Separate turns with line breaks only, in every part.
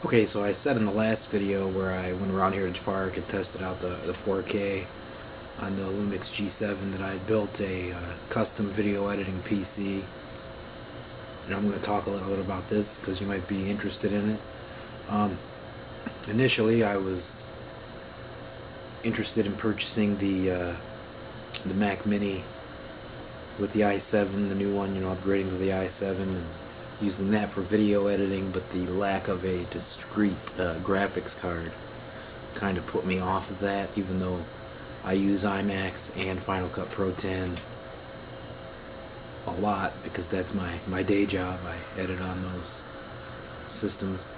Okay, so I said in the last video where I went around Heritage Park and tested out the 4K on the Lumix G7 that I had built a custom video editing PC. And I'm going to talk a little bit about this because you might be interested in it. Initially, I was interested in purchasing the Mac Mini with the i7, the new one, upgrading to the i7 and using that for video editing, but the lack of a discrete graphics card kind of put me off of that, even though I use iMacs and Final Cut Pro 10 a lot because that's my day job. I edit on those systems.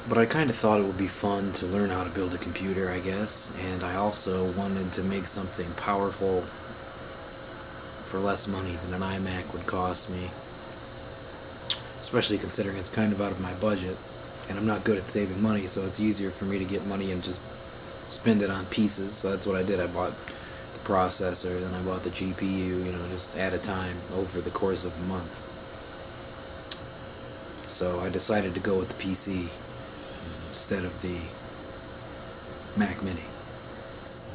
But I kind of thought it would be fun to learn how to build a computer, I guess, and I also wanted to make something powerful for less money than an iMac would cost me, especially considering it's kind of out of my budget, and I'm not good at saving money, so it's easier for me to get money and just spend it on pieces. So that's what I did. I bought the processor, then I bought the GPU, just at a time over the course of a month. So I decided to go with the PC instead of the Mac Mini.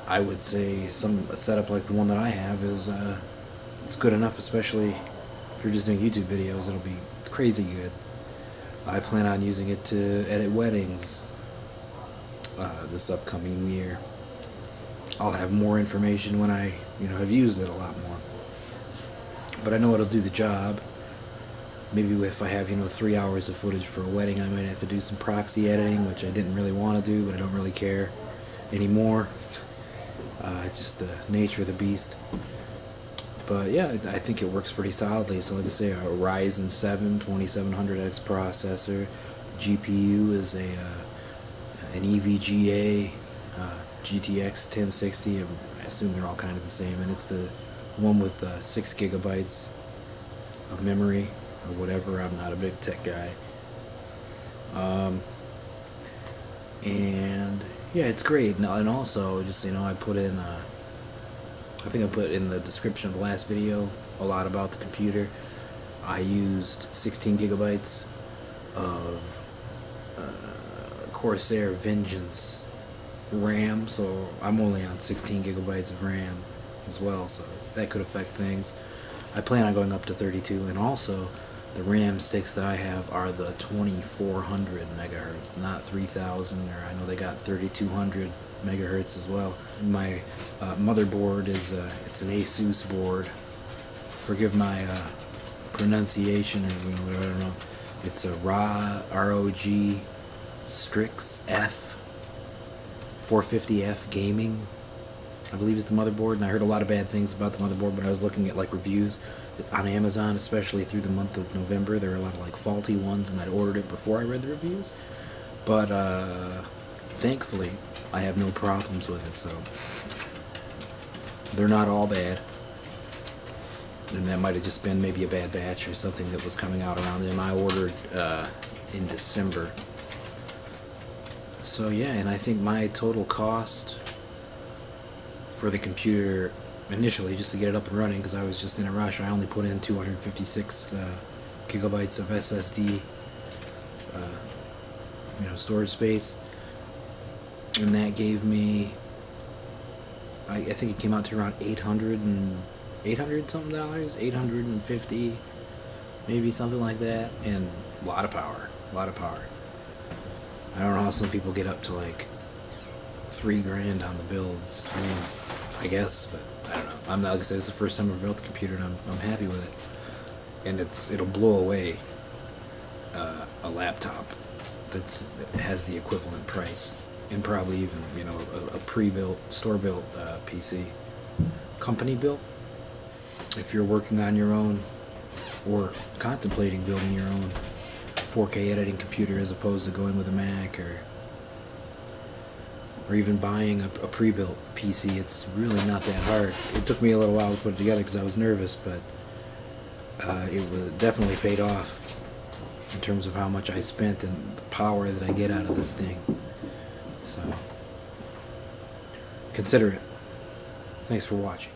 I would say a setup like the one that I have is it's good enough, especially if you're just doing YouTube videos. It'll be crazy good. I plan on using it to edit weddings this upcoming year. I'll have more information when I have used it a lot more, but I know it'll do the job. Maybe if I have 3 hours of footage for a wedding, I might have to do some proxy editing, which I didn't really want to do, but I don't really care anymore. It's just the nature of the beast. But yeah, I think it works pretty solidly. So like I say, a Ryzen 7 2700X processor. GPU is an EVGA GTX 1060. I assume they're all kind of the same, and it's the one with 6 gigabytes of memory or whatever. I'm not a big tech guy. And yeah, it's great. And also, just I put in I think I put in the description of the last video a lot about the computer. I used 16 gigabytes of Corsair Vengeance RAM, so I'm only on 16 gigabytes of RAM as well, so that could affect things. I plan on going up to 32, and also the RAM sticks that I have are the 2400 megahertz, not 3000, or I know they got 3200 megahertz as well. My motherboard is it's an Asus board. Forgive my pronunciation, or whatever, I don't know. It's a ROG Strix F 450F Gaming, I believe is the motherboard, and I heard a lot of bad things about the motherboard when I was looking at reviews on Amazon, especially through the month of November. There were a lot of faulty ones, and I'd ordered it before I read the reviews. But thankfully, I have no problems with it, so they're not all bad. And that might have just been maybe a bad batch or something that was coming out around them. I ordered in December. So yeah, and I think my total cost for the computer initially, just to get it up and running, because I was just in a rush, I only put in 256 gigabytes of SSD storage space, and that gave me, I think it came out to around 800 something dollars, 850 maybe, something like that, and a lot of power. I don't know how some people get up to $3 grand on the builds. I guess, but I don't know. I'm not, like I said, it's the first time I've built a computer, and I'm happy with it. And it'll blow away a laptop that has the equivalent price, and probably even a pre-built, store-built PC, company-built. If you're working on your own or contemplating building your own 4K editing computer as opposed to going with a Mac, or even buying a pre-built PC, it's really not that hard. It took me a little while to put it together because I was nervous, but it was definitely paid off in terms of how much I spent and the power that I get out of this thing. So consider it. Thanks for watching.